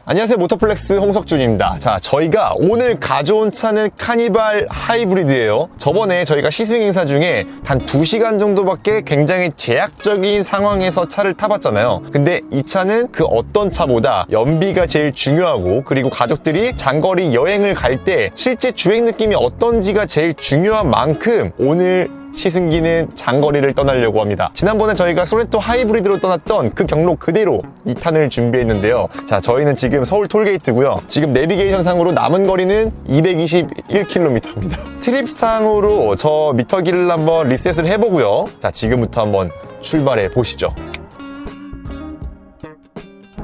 안녕하세요, 모터플렉스 홍석준입니다. 자, 저희가 오늘 가져온 차는 카니발 하이브리드예요. 저번에 저희가 시승 행사 중에 단 2시간 정도밖에 굉장히 제약적인 상황에서 차를 타봤잖아요. 근데 이 차는 그 어떤 차보다 연비가 제일 중요하고, 그리고 가족들이 장거리 여행을 갈 때 실제 주행 느낌이 어떤지가 제일 중요한 만큼 오늘 시승기는 장거리를 떠나려고 합니다. 지난번에 저희가 소렌토 하이브리드로 떠났던 그 경로 그대로 2탄을 준비했는데요. 자, 저희는 지금 서울 톨게이트고요. 지금 내비게이션상으로 남은 거리는 221km입니다. 트립상으로 저 미터기를 한번 리셋을 해보고요. 자, 지금부터 한번 출발해 보시죠.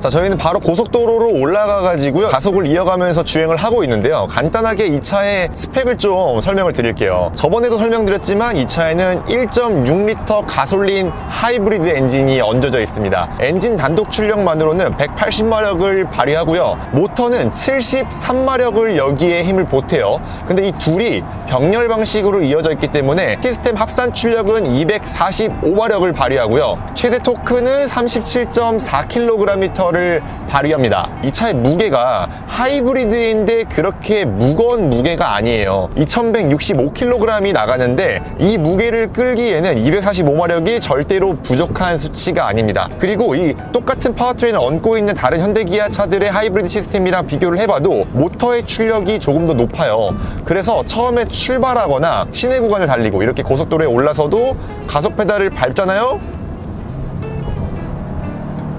자, 저희는 바로 고속도로로 올라가가지고요, 가속을 이어가면서 주행을 하고 있는데요. 간단하게 이 차의 스펙을 좀 설명을 드릴게요. 저번에도 설명드렸지만 이 차에는 1.6L 가솔린 하이브리드 엔진이 얹어져 있습니다. 엔진 단독 출력만으로는 180마력을 발휘하고요, 모터는 73마력을 여기에 힘을 보태요. 근데 이 둘이 병렬 방식으로 이어져 있기 때문에 시스템 합산 출력은 245마력을 발휘하고요, 최대 토크는 37.4kgm 를 발휘합니다. 이 차의 무게가 하이브리드인데 그렇게 무거운 무게가 아니에요. 2165kg이 나가는데 이 무게를 끌기에는 245마력이 절대로 부족한 수치가 아닙니다. 그리고 이 똑같은 파워트레인을 얹고 있는 다른 현대기아 차들의 하이브리드 시스템이랑 비교를 해봐도 모터의 출력이 조금 더 높아요. 그래서 처음에 출발하거나 시내 구간을 달리고 이렇게 고속도로에 올라서도 가속 페달을 밟잖아요.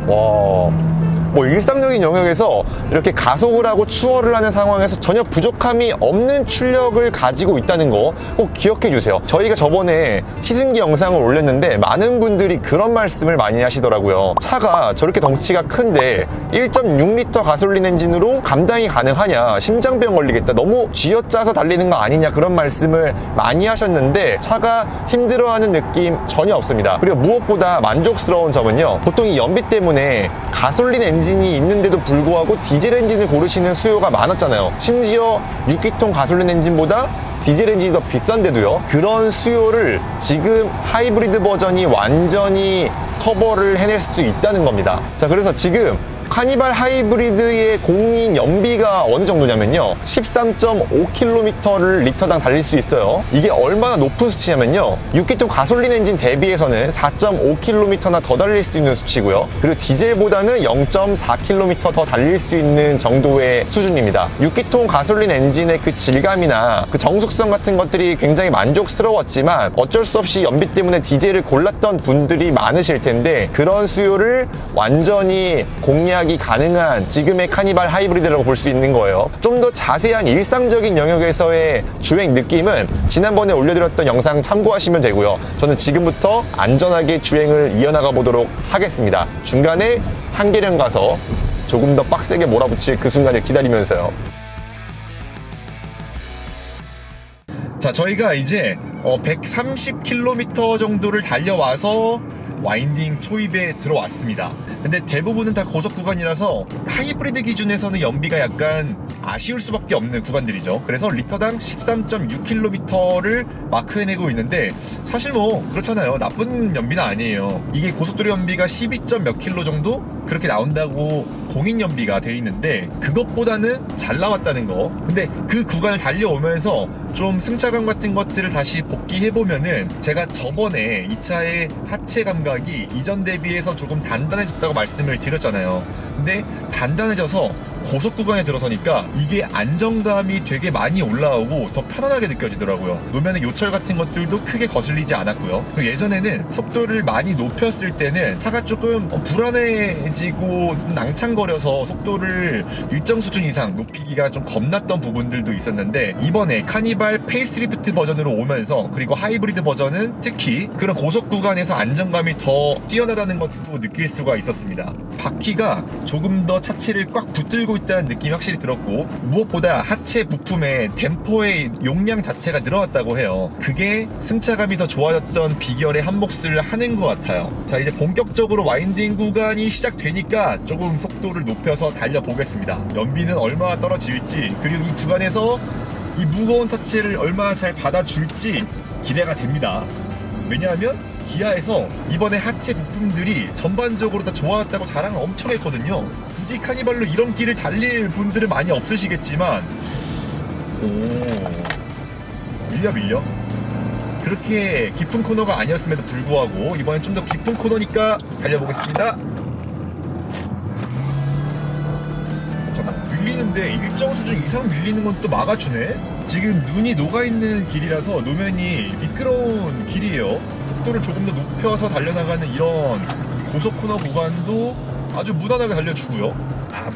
와, 뭐 일상적인 영역에서 이렇게 가속을 하고 추월을 하는 상황에서 전혀 부족함이 없는 출력을 가지고 있다는 거 꼭 기억해 주세요. 저희가 저번에 시승기 영상을 올렸는데 많은 분들이 그런 말씀을 많이 하시더라고요. 차가 저렇게 덩치가 큰데 1.6L 가솔린 엔진으로 감당이 가능하냐, 심장병 걸리겠다, 너무 쥐어짜서 달리는 거 아니냐, 그런 말씀을 많이 하셨는데 차가 힘들어하는 느낌 전혀 없습니다. 그리고 무엇보다 만족스러운 점은요, 보통 이 연비 때문에 가솔린 엔진이 있는데도 불구하고 디젤 엔진을 고르시는 수요가 많았잖아요. 심지어 6기통 가솔린 엔진보다 디젤 엔진이 더 비싼데도요. 그런 수요를 지금 하이브리드 버전이 완전히 커버를 해낼 수 있다는 겁니다. 자, 그래서 지금 카니발 하이브리드의 공인 연비가 어느 정도냐면요, 13.5km를 리터당 달릴 수 있어요. 이게 얼마나 높은 수치냐면요, 6기통 가솔린 엔진 대비해서는 4.5km나 더 달릴 수 있는 수치고요, 그리고 디젤보다는 0.4km 더 달릴 수 있는 정도의 수준입니다. 6기통 가솔린 엔진의 그 질감이나 그 정숙성 같은 것들이 굉장히 만족스러웠지만 어쩔 수 없이 연비 때문에 디젤을 골랐던 분들이 많으실 텐데, 그런 수요를 완전히 공략이 가능한 지금의 카니발 하이브리드라고 볼 수 있는 거예요. 좀 더 자세한 일상적인 영역에서의 주행 느낌은 지난번에 올려드렸던 영상 참고하시면 되고요. 저는 지금부터 안전하게 주행을 이어나가 보도록 하겠습니다. 중간에 한계령 가서 조금 더 빡세게 몰아붙일 그 순간을 기다리면서요. 자, 저희가 이제 130km 정도를 달려와서 와인딩 초입에 들어왔습니다. 근데 대부분은 다 고속 구간이라서 하이브리드 기준에서는 연비가 약간 아쉬울 수밖에 없는 구간들이죠. 그래서 리터당 13.6km를 마크해내고 있는데, 사실 뭐 그렇잖아요. 나쁜 연비는 아니에요. 이게 고속도로 연비가 12점 몇 킬로 정도 그렇게 나온다고 공인 연비가 돼 있는데, 그것보다는 잘 나왔다는 거. 근데 그 구간을 달려오면서 좀 승차감 같은 것들을 다시 복귀해보면은, 제가 저번에 이 차의 하체 감각이 이전 대비해서 조금 단단해졌다고 말씀을 드렸잖아요. 근데 단단해져서 고속 구간에 들어서니까 이게 안정감이 되게 많이 올라오고 더 편안하게 느껴지더라고요. 노면의 요철 같은 것들도 크게 거슬리지 않았고요. 그리고 예전에는 속도를 많이 높였을 때는 차가 조금 불안해지고 좀 낭창거려서 속도를 일정 수준 이상 높이기가 좀 겁났던 부분들도 있었는데, 이번에 카니발 페이스리프트 버전으로 오면서, 그리고 하이브리드 버전은 특히 그런 고속 구간에서 안정감이 더 뛰어나다는 것도 느낄 수가 있었습니다. 바퀴가 조금 더 차체를 꽉 붙들고 있다는 느낌이 확실히 들었고, 무엇보다 하체 부품의 댐퍼의 용량 자체가 늘어났다고 해요. 그게 승차감이 더 좋아졌던 비결의 한 몫을 하는 것 같아요. 자, 이제 본격적으로 와인딩 구간이 시작되니까 조금 속도를 높여서 달려보겠습니다. 연비는 얼마나 떨어질지, 그리고 이 구간에서 이 무거운 차체를 얼마나 잘 받아줄지 기대가 됩니다. 왜냐하면 기아에서 이번에 하체 부품들이 전반적으로 다 좋아졌다고 자랑을 엄청 했거든요. 굳이 카니발로 이런 길을 달릴 분들은 많이 없으시겠지만, 오, 밀려. 그렇게 깊은 코너가 아니었음에도 불구하고 이번엔 좀 더 깊은 코너니까 달려보겠습니다. 잠깐, 밀리는데 일정 수준 이상 밀리는 건 또 막아주네. 지금 눈이 녹아있는 길이라서 노면이 미끄러운 길이에요. 속도를 조금 더 높여서 달려나가는 이런 고속 코너 구간도 아주 무난하게 달려주고요.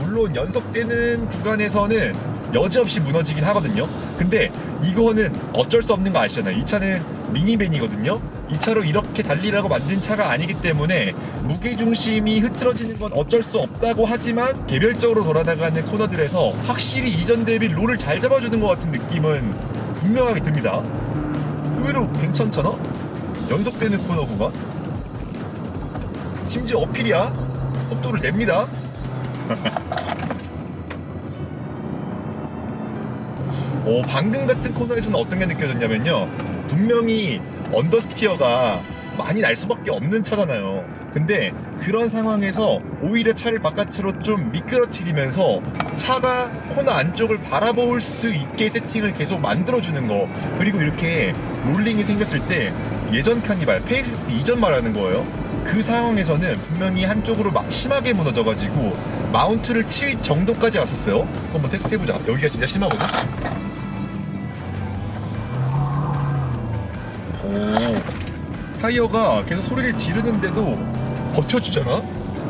물론 연속되는 구간에서는 여지없이 무너지긴 하거든요. 근데 이거는 어쩔 수 없는 거 아시잖아요. 이 차는 미니밴이거든요. 이 차로 이렇게 달리라고 만든 차가 아니기 때문에 무게중심이 흐트러지는 건 어쩔 수 없다고 하지만 개별적으로 돌아나가는 코너들에서 확실히 이전 대비 롤을 잘 잡아주는 것 같은 느낌은 분명하게 듭니다. 의외로 괜찮잖아? 연속되는 코너 구간? 심지어 어필이야. 속도를 냅니다. 방금 같은 코너에서는 어떤 게 느껴졌냐면요, 분명히 언더스티어가 많이 날 수밖에 없는 차잖아요. 근데 그런 상황에서 오히려 차를 바깥으로 좀 미끄러뜨리면서 차가 코너 안쪽을 바라볼 수 있게 세팅을 계속 만들어주는 거, 그리고 이렇게 롤링이 생겼을 때 예전 카니발 페이스리프트 이전 말하는 거예요. 그 상황에서는 분명히 한쪽으로 막 심하게 무너져가지고 마운트를 칠 정도까지 왔었어요. 한번 테스트 해보자. 여기가 진짜 심하거든. 타이어가 계속 소리를 지르는데도 버텨주잖아?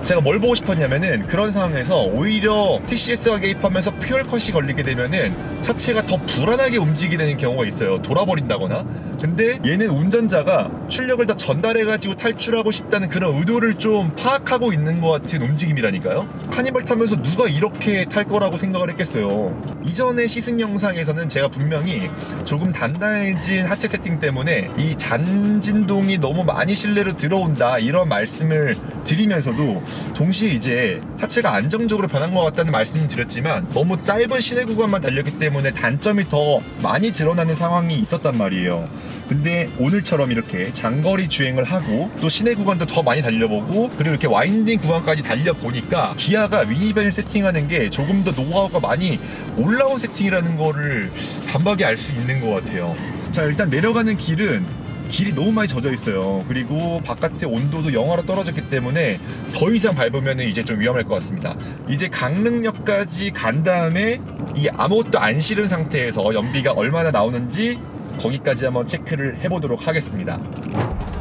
제가 뭘 보고 싶었냐면은, 그런 상황에서 오히려 TCS가 개입하면서 퓨얼컷이 걸리게 되면은 차체가 더 불안하게 움직이는 경우가 있어요. 돌아버린다거나. 근데 얘는 운전자가 출력을 더 전달해가지고 탈출하고 싶다는 그런 의도를 좀 파악하고 있는 것 같은 움직임이라니까요. 카니발 타면서 누가 이렇게 탈 거라고 생각을 했겠어요. 이전의 시승 영상에서는 제가 분명히 조금 단단해진 하체 세팅 때문에 이 잔진동이 너무 많이 실내로 들어온다 이런 말씀을 드리면서도, 동시에 이제 하체가 안정적으로 변한 것 같다는 말씀을 드렸지만, 너무 짧은 시내 구간만 달렸기 때문에 단점이 더 많이 드러나는 상황이 있었단 말이에요. 근데 오늘처럼 이렇게 장거리 주행을 하고 또 시내 구간도 더 많이 달려보고, 그리고 이렇게 와인딩 구간까지 달려보니까 기아가 미니밴을 세팅하는 게 조금 더 노하우가 많이 올라온 세팅이라는 거를 단박에 알 수 있는 것 같아요. 자, 일단 내려가는 길이 너무 많이 젖어 있어요. 그리고 바깥의 온도도 영하로 떨어졌기 때문에 더 이상 밟으면 이제 좀 위험할 것 같습니다. 이제 강릉역까지 간 다음에 이 아무것도 안 실은 상태에서 연비가 얼마나 나오는지 거기까지 한번 체크를 해보도록 하겠습니다.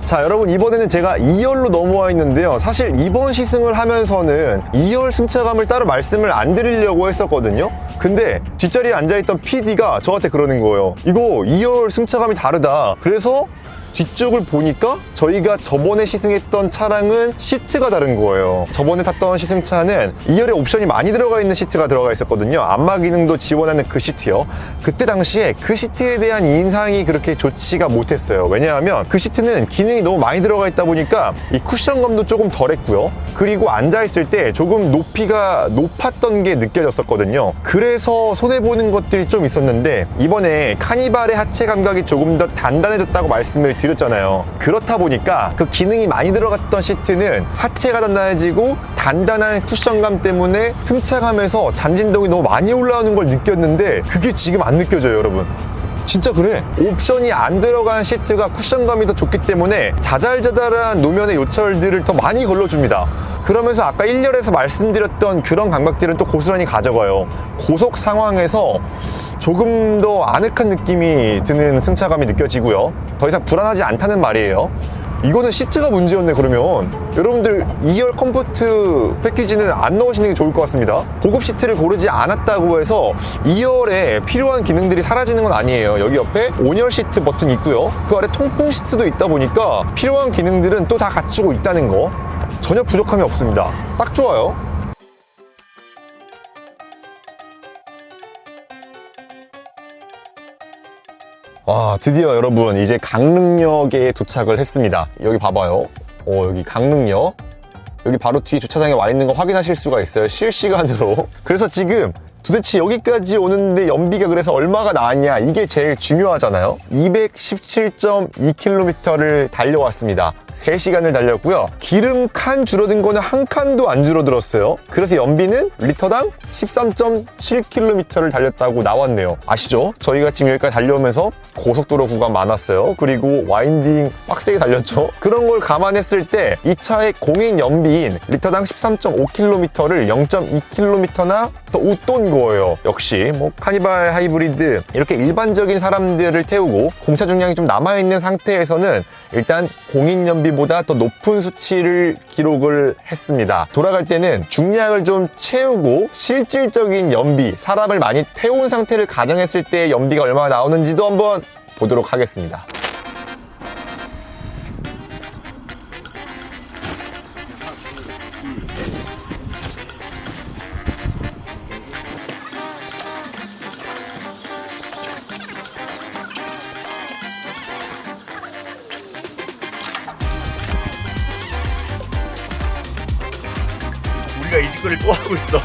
자, 여러분, 이번에는 제가 2열로 넘어와 있는데요. 사실 이번 시승을 하면서는 2열 승차감을 따로 말씀을 안 드리려고 했었거든요. 근데 뒷자리에 앉아있던 PD가 저한테 그러는 거예요. 이거 2열 승차감이 다르다. 그래서 뒤쪽을 보니까 저희가 저번에 시승했던 차랑은 시트가 다른 거예요. 저번에 탔던 시승차는 2열에 옵션이 많이 들어가 있는 시트가 들어가 있었거든요. 안마 기능도 지원하는 그 시트요. 그때 당시에 그 시트에 대한 인상이 그렇게 좋지가 못했어요. 왜냐하면 그 시트는 기능이 너무 많이 들어가 있다 보니까 이 쿠션감도 조금 덜했고요. 그리고 앉아있을 때 조금 높이가 높았던 게 느껴졌었거든요. 그래서 손해보는 것들이 좀 있었는데, 이번에 카니발의 하체 감각이 조금 더 단단해졌다고 말씀을 드렸잖아요. 그렇다 보니까 그 기능이 많이 들어갔던 시트는 하체가 단단해지고 단단한 쿠션감 때문에 승차감에서 잔진동이 너무 많이 올라오는 걸 느꼈는데, 그게 지금 안 느껴져요, 여러분. 진짜 그래. 옵션이 안 들어간 시트가 쿠션감이 더 좋기 때문에 자잘자잘한 노면의 요철들을 더 많이 걸러줍니다. 그러면서 아까 1열에서 말씀드렸던 그런 감각들은 또 고스란히 가져가요. 고속 상황에서 조금 더 아늑한 느낌이 드는 승차감이 느껴지고요. 더 이상 불안하지 않다는 말이에요. 이거는 시트가 문제였네. 그러면 여러분들 2열 컴포트 패키지는 안 넣으시는 게 좋을 것 같습니다. 고급 시트를 고르지 않았다고 해서 2열에 필요한 기능들이 사라지는 건 아니에요. 여기 옆에 온열 시트 버튼이 있고요. 그 아래 통풍 시트도 있다 보니까 필요한 기능들은 또 다 갖추고 있다는 거, 전혀 부족함이 없습니다. 딱 좋아요. 와, 드디어 여러분 이제 강릉역에 도착을 했습니다. 여기 봐봐요. 여기 강릉역. 여기 바로 뒤 주차장에 와 있는 거 확인하실 수가 있어요. 실시간으로. 그래서 지금 도대체 여기까지 오는데 연비가 그래서 얼마가 나왔냐, 이게 제일 중요하잖아요. 217.2km를 달려왔습니다. 3시간을 달렸고요. 기름 칸 줄어든 거는 한 칸도 안 줄어들었어요. 그래서 연비는 리터당 13.7km를 달렸다고 나왔네요. 아시죠? 저희가 지금 여기까지 달려오면서 고속도로 구간 많았어요. 그리고 와인딩 빡세게 달렸죠. 그런 걸 감안했을 때 이 차의 공인 연비인 리터당 13.5km를 0.2km나 더 웃돈 거예요. 역시 뭐 카니발 하이브리드 이렇게 일반적인 사람들을 태우고 공차 중량이 좀 남아있는 상태에서는 일단 공인 연비보다 더 높은 수치를 기록을 했습니다. 돌아갈 때는 중량을 좀 채우고 실질적인 연비, 사람을 많이 태운 상태를 가정했을 때 연비가 얼마나 나오는지도 한번 보도록 하겠습니다. 우리가 이 짓거리를 또 하고 있어.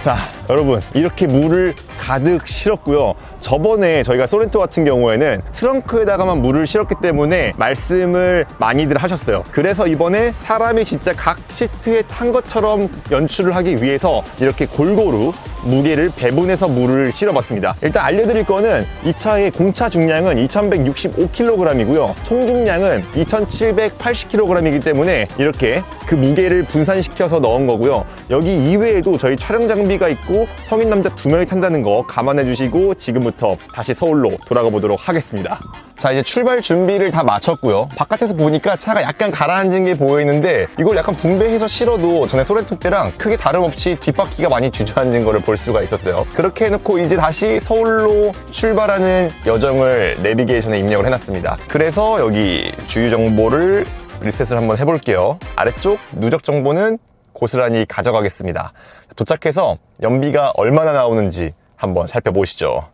자, 여러분, 이렇게 물을 가득 실었고요. 저번에 저희가 소렌토 같은 경우에는 트렁크에다가만 물을 실었기 때문에 말씀을 많이들 하셨어요. 그래서 이번에 사람이 진짜 각 시트에 탄 것처럼 연출을 하기 위해서 이렇게 골고루 무게를 배분해서 물을 실어봤습니다. 일단 알려드릴 거는 이 차의 공차 중량은 2165kg이고요. 총 중량은 2780kg이기 때문에 이렇게 그 무게를 분산시켜서 넣은 거고요. 여기 이외에도 저희 촬영 장비가 있고 성인 남자 2명이 탄다는 거 감안해 주시고 지금부터 다시 서울로 돌아가 보도록 하겠습니다. 자, 이제 출발 준비를 다 마쳤고요. 바깥에서 보니까 차가 약간 가라앉은 게 보이는데 이걸 약간 분배해서 실어도 전에 소렌토 때랑 크게 다름없이 뒷바퀴가 많이 주저앉은 거를 볼 수가 있었어요. 그렇게 해놓고 이제 다시 서울로 출발하는 여정을 내비게이션에 입력을 해놨습니다. 그래서 여기 주유 정보를 리셋을 한번 해볼게요. 아래쪽 누적 정보는 고스란히 가져가겠습니다. 도착해서 연비가 얼마나 나오는지 한번 살펴보시죠.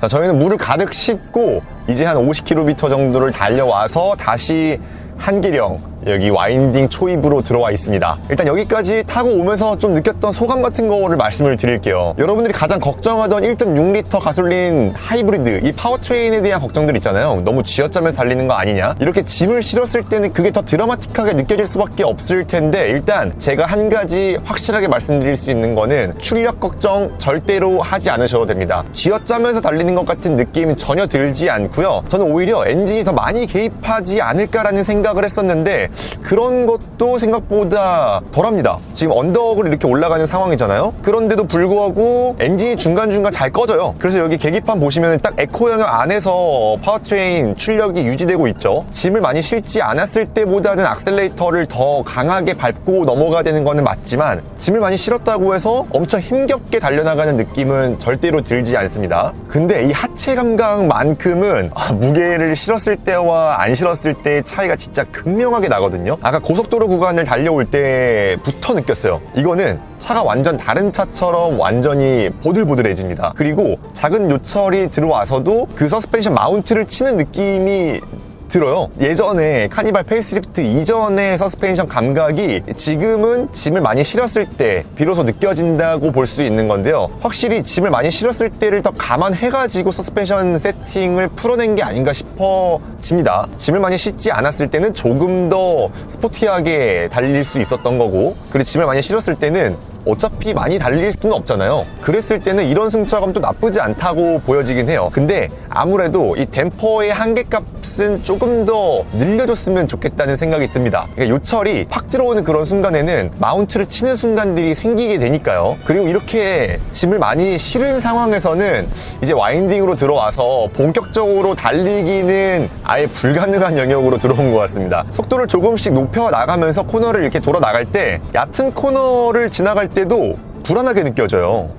자, 저희는 물을 가득 싣고 이제 한 50km 정도를 달려와서 다시 한기령 여기 와인딩 초입으로 들어와 있습니다. 일단 여기까지 타고 오면서 좀 느꼈던 소감 같은 거를 말씀을 드릴게요. 여러분들이 가장 걱정하던 1.6L 가솔린 하이브리드 이 파워트레인에 대한 걱정들 있잖아요. 너무 쥐어짜면서 달리는 거 아니냐, 이렇게 짐을 실었을 때는 그게 더 드라마틱하게 느껴질 수밖에 없을 텐데, 일단 제가 한 가지 확실하게 말씀드릴 수 있는 거는 출력 걱정 절대로 하지 않으셔도 됩니다. 쥐어짜면서 달리는 것 같은 느낌은 전혀 들지 않고요. 저는 오히려 엔진이 더 많이 개입하지 않을까라는 생각을 했었는데 그런 것도 생각보다 덜합니다. 지금 언덕을 이렇게 올라가는 상황이잖아요. 그런데도 불구하고 엔진이 중간중간 잘 꺼져요. 그래서 여기 계기판 보시면 딱 에코 영역 안에서 파워트레인 출력이 유지되고 있죠. 짐을 많이 실지 않았을 때보다는 악셀레이터를 더 강하게 밟고 넘어가야 되는 거는 맞지만 짐을 많이 실었다고 해서 엄청 힘겹게 달려나가는 느낌은 절대로 들지 않습니다. 근데 이 하체 감각만큼은 무게를 실었을 때와 안 실었을 때의 차이가 진짜 극명하게 나거든요. 아까 고속도로 구간을 달려올 때부터 느꼈어요. 이거는 차가 완전 다른 차처럼 완전히 보들보들해집니다. 그리고 작은 요철이 들어와서도 그 서스펜션 마운트를 치는 느낌이 들어요. 예전에 카니발 페이스리프트 이전의 서스펜션 감각이 지금은 짐을 많이 실었을 때 비로소 느껴진다고 볼 수 있는 건데요. 확실히 짐을 많이 실었을 때를 더 감안해가지고 서스펜션 세팅을 풀어낸 게 아닌가 싶어집니다. 짐을 많이 싣지 않았을 때는 조금 더 스포티하게 달릴 수 있었던 거고, 그리고 짐을 많이 실었을 때는 어차피 많이 달릴 수는 없잖아요. 그랬을 때는 이런 승차감도 나쁘지 않다고 보여지긴 해요. 근데 아무래도 이 댐퍼의 한계값은 조금 더 늘려줬으면 좋겠다는 생각이 듭니다. 그러니까 요철이 팍 들어오는 그런 순간에는 마운트를 치는 순간들이 생기게 되니까요. 그리고 이렇게 짐을 많이 실은 상황에서는 이제 와인딩으로 들어와서 본격적으로 달리기는 아예 불가능한 영역으로 들어온 것 같습니다. 속도를 조금씩 높여 나가면서 코너를 이렇게 돌아 나갈 때 얕은 코너를 지나갈 때도 불안하게 느껴져요.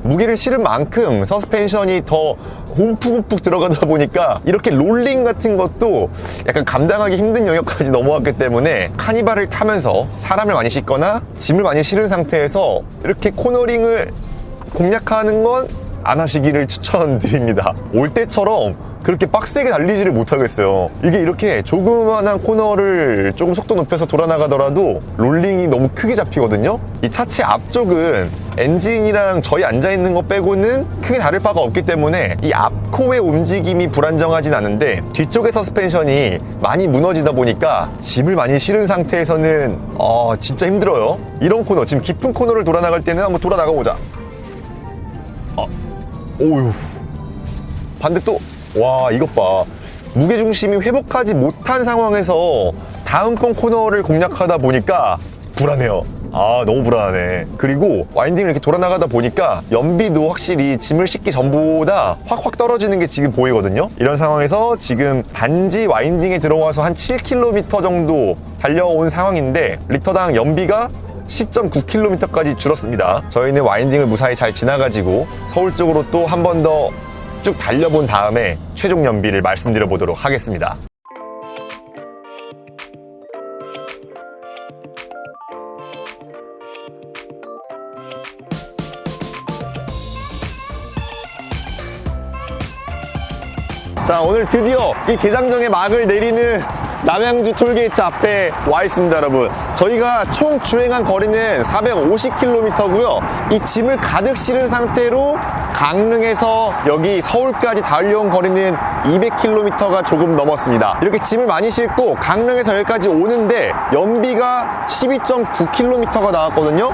무게를 실은 만큼 서스펜션이 더 움푹움푹 들어가다 보니까 이렇게 롤링 같은 것도 약간 감당하기 힘든 영역까지 넘어왔기 때문에 카니발을 타면서 사람을 많이 싣거나 짐을 많이 실은 상태에서 이렇게 코너링을 공략하는 건 안 하시기를 추천드립니다. 올 때처럼 그렇게 빡세게 달리지를 못하겠어요. 이게 이렇게 조그만한 코너를 조금 속도 높여서 돌아 나가더라도 롤링이 너무 크게 잡히거든요. 이 차체 앞쪽은 엔진이랑 저희 앉아있는 거 빼고는 크게 다를 바가 없기 때문에 이 앞코의 움직임이 불안정하진 않은데, 뒤쪽의 서스펜션이 많이 무너지다 보니까 짐을 많이 실은 상태에서는 진짜 힘들어요. 이런 코너, 지금 깊은 코너를 돌아 나갈 때는 한번 돌아 나가보자. 오유, 반대 또, 와, 이것 봐. 무게중심이 회복하지 못한 상황에서 다음번 코너를 공략하다 보니까 불안해요. 너무 불안하네. 그리고 와인딩을 이렇게 돌아 나가다 보니까 연비도 확실히 짐을 싣기 전보다 확 떨어지는 게 지금 보이거든요. 이런 상황에서 지금 단지 와인딩에 들어와서 한 7km 정도 달려온 상황인데, 리터당 연비가 10.9km까지 줄었습니다. 저희는 와인딩을 무사히 잘 지나가지고 서울 쪽으로 또 한 번 더 쭉 달려본 다음에 최종 연비를 말씀드려 보도록 하겠습니다. 자, 오늘 드디어 이 대장정의 막을 내리는 남양주 톨게이트 앞에 와 있습니다, 여러분. 저희가 총 주행한 거리는 450km고요. 이 짐을 가득 실은 상태로 강릉에서 여기 서울까지 달려온 거리는 200km가 조금 넘었습니다. 이렇게 짐을 많이 싣고 강릉에서 여기까지 오는데 연비가 12.9km가 나왔거든요.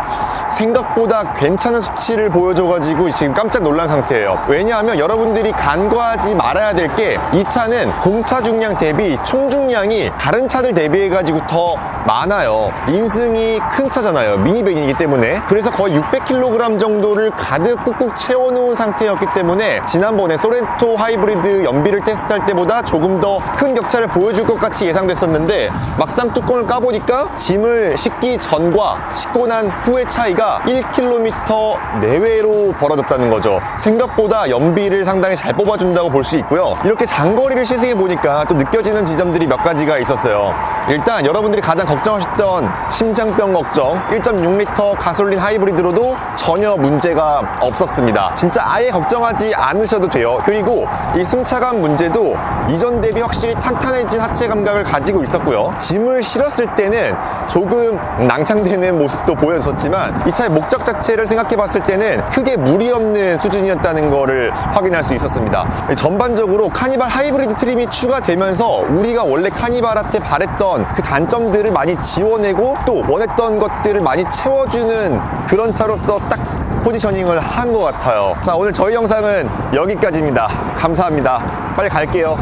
생각보다 괜찮은 수치를 보여줘가지고 지금 깜짝 놀란 상태예요. 왜냐하면 여러분들이 간과하지 말아야 될 게, 이 차는 공차 중량 대비 총 중량이 다른 차들 대비해가지고 더 많아요. 인승이 큰 차잖아요. 미니밴이기 때문에. 그래서 거의 600kg 정도를 가득 꾹꾹 채워놓은 상태였기 때문에 지난번에 소렌토 하이브리드 연비를 테스트할 때보다 조금 더 큰 격차를 보여줄 것 같이 예상됐었는데, 막상 뚜껑을 까보니까 짐을 싣기 전과 싣고 난 후의 차이가 1km 내외로 벌어졌다는 거죠. 생각보다 연비를 상당히 잘 뽑아준다고 볼 수 있고요. 이렇게 장거리를 시승해 보니까 또 느껴지는 지점들이 몇 가지가 있었어요. 일단 여러분들이 가장 걱정하셨던 심장병 걱정, 1.6L 가솔린 하이브리드로도 전혀 문제가 없었습니다. 진짜 아예 걱정하지 않으셔도 돼요. 그리고 이 승차감 문제도 이전 대비 확실히 탄탄해진 하체 감각을 가지고 있었고요. 짐을 실었을 때는 조금 낭창되는 모습도 보여졌지만, 이 차의 목적 자체를 생각해 봤을 때는 크게 무리 없는 수준이었다는 거를 확인할 수 있었습니다. 전반적으로 카니발 하이브리드 트림이 추가되면서 우리가 원래 카니발한테 바랬던 그 단점들을 많이 지워내고 또 원했던 것들을 많이 채워주는 그런 차로서 딱 포지셔닝을 한 것 같아요. 자, 오늘 저희 영상은 여기까지입니다. 감사합니다. 빨리 갈게요.